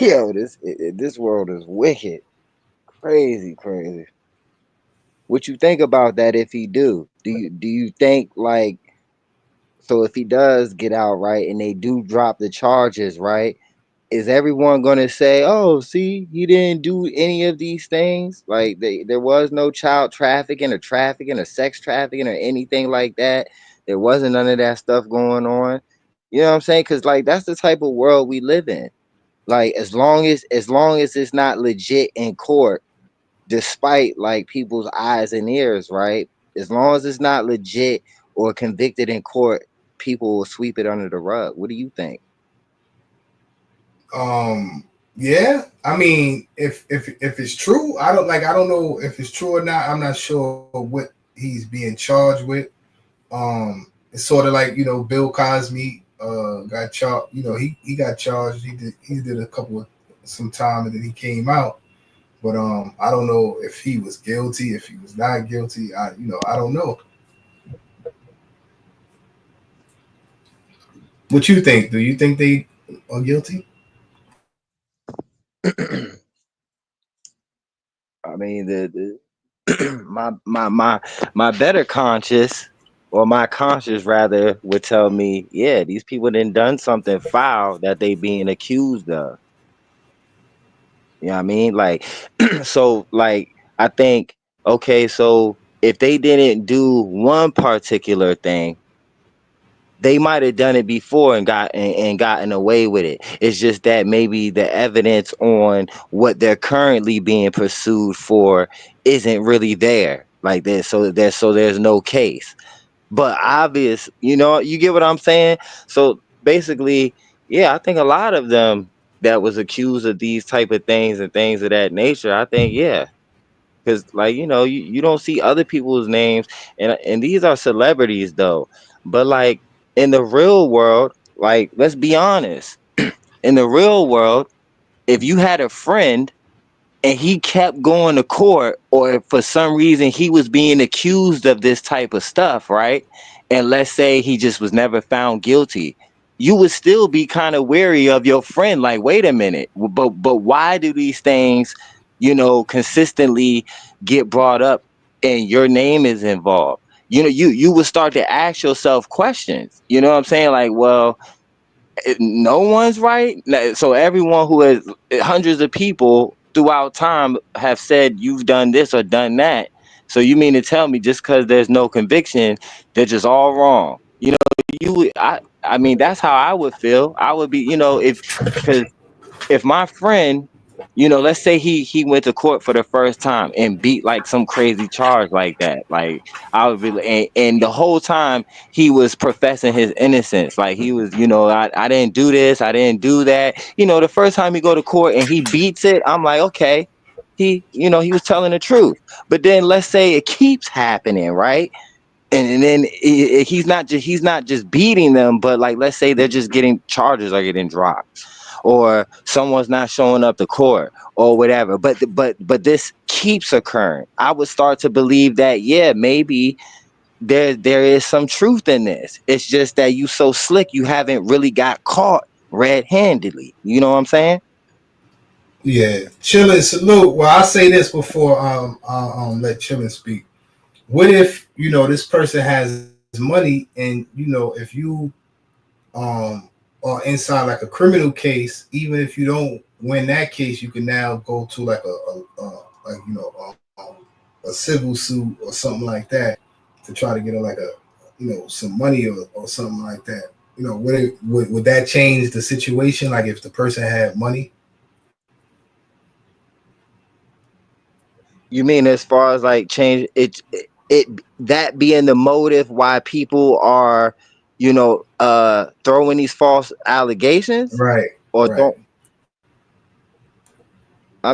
Yo, this world is wicked, crazy, crazy. What you think about that if he do? Do you think like so if he does get out right and they do drop the charges right? Is everyone going to say, "Oh, see, he didn't do any of these things"? Like there was no child trafficking or sex trafficking or anything like that. There wasn't none of that stuff going on. You know what I'm saying? Because like that's the type of world we live in. Like as long as it's not legit in court, despite like people's eyes and ears, right? As long as it's not legit or convicted in court, people will sweep it under the rug. What do you think? Yeah, I mean, if it's true, I don't know if it's true or not. I'm not sure what he's being charged with. It's sort of like Bill Cosby got charged. He got charged. He did a couple of some time and then he came out. But I don't know if he was guilty, if he was not guilty. I don't know. What you think? Do you think they are guilty? I mean, my better conscious, or my conscious rather, would tell me, yeah, these people done something foul that they being accused of. You know what I mean? Like, so like I think, okay, so if they didn't do one particular thing, they might have done it before and gotten away with it. It's just that maybe the evidence on what they're currently being pursued for isn't really there like this. So there's no case. But obvious, you get what I'm saying? So basically, yeah, I think a lot of them that was accused of these type of things and things of that nature, I think, yeah. Because like, you don't see other people's names, and these are celebrities though. But like in the real world, like let's be honest, in the real world, if you had a friend and he kept going to court, or if for some reason he was being accused of this type of stuff, right? And let's say he just was never found guilty, you would still be kind of wary of your friend. Like, wait a minute, but why do these things, consistently get brought up and your name is involved? You would start to ask yourself questions. You know what I'm saying? Like, well, no one's right. So everyone who has hundreds of people throughout time have said you've done this or done that. So you mean to tell me just because there's no conviction, they're just all wrong? I mean, that's how I would feel. I would be, because if my friend, let's say he went to court for the first time and beat like some crazy charge like that, like I would be, and the whole time he was professing his innocence, like he was, I didn't do this, I didn't do that. The first time he go to court and he beats it, I'm like, okay, he was telling the truth. But then let's say it keeps happening, right? And then he's not just beating them, but like let's say they're just getting charges are getting dropped, or someone's not showing up to court or whatever. But this keeps occurring. I would start to believe that, yeah, maybe there is some truth in this. It's just that you so slick, you haven't really got caught red-handedly. You know what I'm saying? Yeah, Chillin, salute. Well, I'll say this before let Chillin speak. What if this person has money and if you um are inside like a criminal case, even if you don't win that case, you can now go to like like a civil suit or something like that to try to get some money or something like that. Would that change the situation? Like if the person had money? You mean as far as like change it that being the motive why people are, throwing these false allegations, Right, or right. don't? I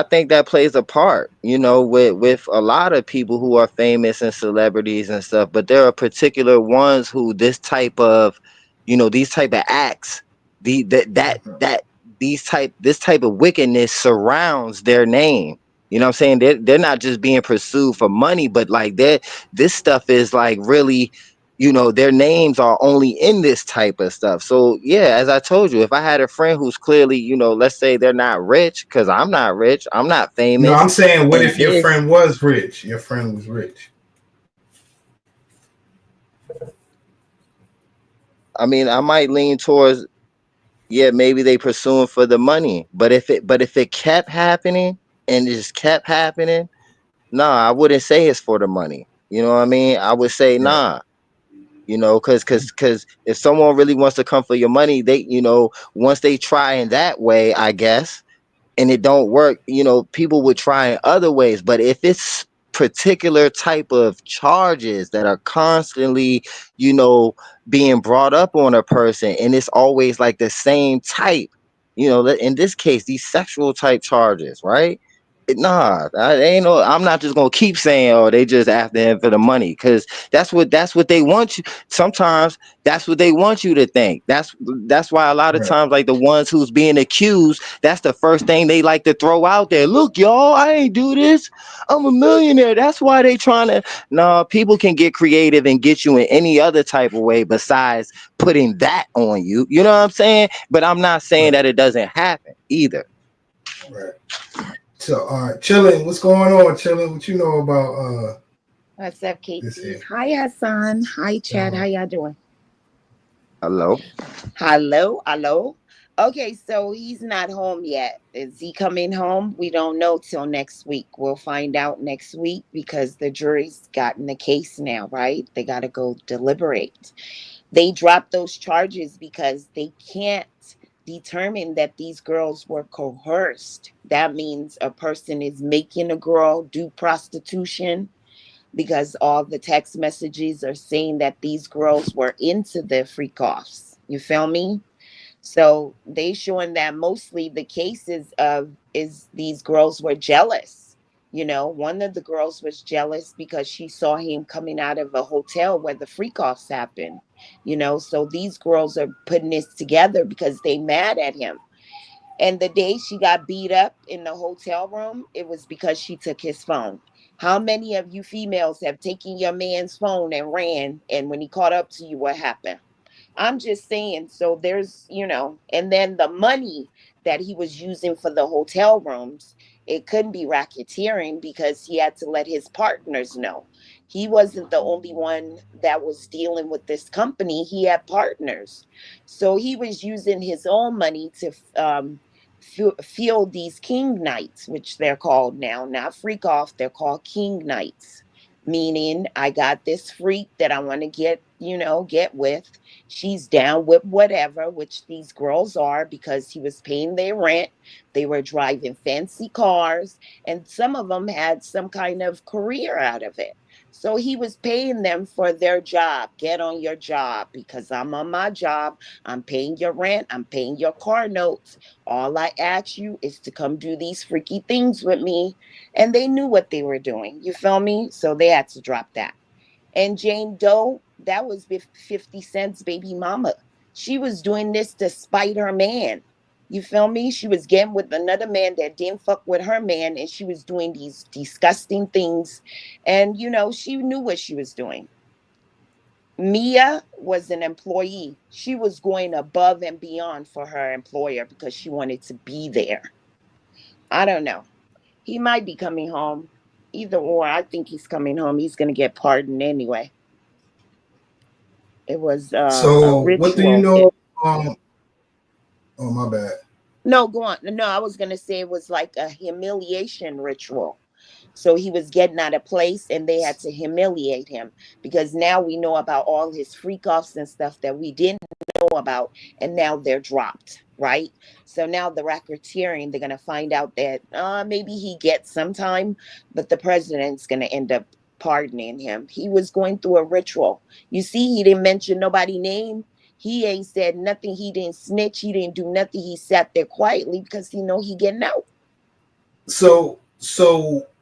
think that plays a part, with a lot of people who are famous and celebrities and stuff. But there are particular ones who these type of acts, the that this type of wickedness surrounds their name. You know what I'm saying? They're not just being pursued for money, but like this stuff is like really. their names are only in this type of stuff. So yeah, as I told you, if I had a friend who's clearly, let's say they're not rich, because I'm not rich, I'm not No, famous, I'm saying, what and if your this, friend was rich? Your friend was rich. I mean, I might lean towards, yeah, maybe they pursuing for the money. But if it kept happening and it just kept happening, nah, I wouldn't say it's for the money. You know what I mean? I would say Right. nah. Because if someone really wants to come for your money, they, once they try in that way, I guess, and it don't work, people would try in other ways. But if it's particular type of charges that are constantly, you know, being brought up on a person, and it's always like the same type, in this case, these sexual type charges, right? Nah, I ain't no. I'm not just gonna keep saying, "Oh, they just after him for the money," because that's what they want you. Sometimes that's what they want you to think. That's why a lot of Right. times, like the ones who's being accused, that's the first thing they like to throw out there. Look, y'all, I ain't do this. I'm a millionaire. That's why they trying to. No, people can get creative and get you in any other type of way besides putting that on you. You know what I'm saying? But I'm not saying Right. that it doesn't happen either. Right. So, all right, chilling. What's going on, chilling? What you know about What's up, this KT? here? Hi, Hassan. Hi, Chad. How y'all doing? Hello. Hello, hello. Okay, so he's not home yet. Is he coming home? We don't know till next week. We'll find out next week because the jury's gotten the case now, right? They got to go deliberate. They dropped those charges because they can't determine that these girls were coerced. That means a person is making a girl do prostitution because all the text messages are saying that these girls were into the freak offs. You feel me? So they showing that mostly the cases of is these girls were jealous. One of the girls was jealous because she saw him coming out of a hotel where the freak offs happened. So these girls are putting this together because they mad at him. And the day she got beat up in the hotel room, it was because she took his phone. How many of you females have taken your man's phone and ran? And when he caught up to you, what happened? I'm just saying, so and then the money that he was using for the hotel rooms, it couldn't be racketeering because he had to let his partners know. He wasn't the only one that was dealing with this company, he had partners. So he was using his own money to fuel these king nights, which they're called now, not freak off, they're called king nights. Meaning, I got this freak that I want to get with. She's down with whatever, which these girls are because he was paying their rent. They were driving fancy cars, and some of them had some kind of career out of it. So he was paying them for their job. Get on your job because I'm on my job. I'm paying your rent. I'm paying your car notes. All I ask you is to come do these freaky things with me. And they knew what they were doing. You feel me? So they had to drop that. And Jane Doe, that was 50 Cent's baby mama. She was doing this to spite her man. You feel me? She was getting with another man that didn't fuck with her man, and she was doing these disgusting things. And, she knew what she was doing. Mia was an employee. She was going above and beyond for her employer because she wanted to be there. I don't know. He might be coming home. Either or, I think he's coming home. He's going to get pardoned anyway. It was a So, what do you ritual. know? Um, oh, my bad. No, go on. No, I was going to say it was like a humiliation ritual. So he was getting out of place and they had to humiliate him because now we know about all his freak offs and stuff that we didn't know about. And now they're dropped, right? So now the racketeering, they're going to find out that maybe he gets some time, but the president's going to end up pardoning him. He was going through a ritual. You see, he didn't mention nobody name. He ain't said nothing. He didn't snitch. He didn't do nothing. He sat there quietly because he know he getting out. So,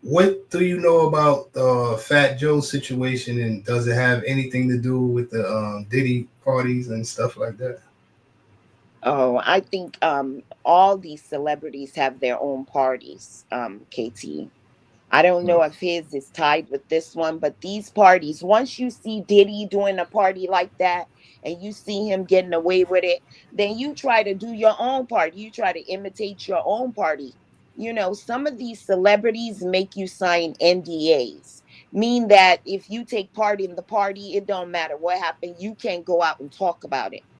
what do you know about the Fat Joe situation, and does it have anything to do with the Diddy parties and stuff like that? Oh, I think all these celebrities have their own parties, KT. I don't Mm. know if his is tied with this one, but these parties, once you see Diddy doing a party like that and you see him getting away with it, then you try to do your own party. You try to imitate your own party. You know, some of these celebrities make you sign NDAs, mean that if you take part in the party, it don't matter what happened, you can't go out and talk about it.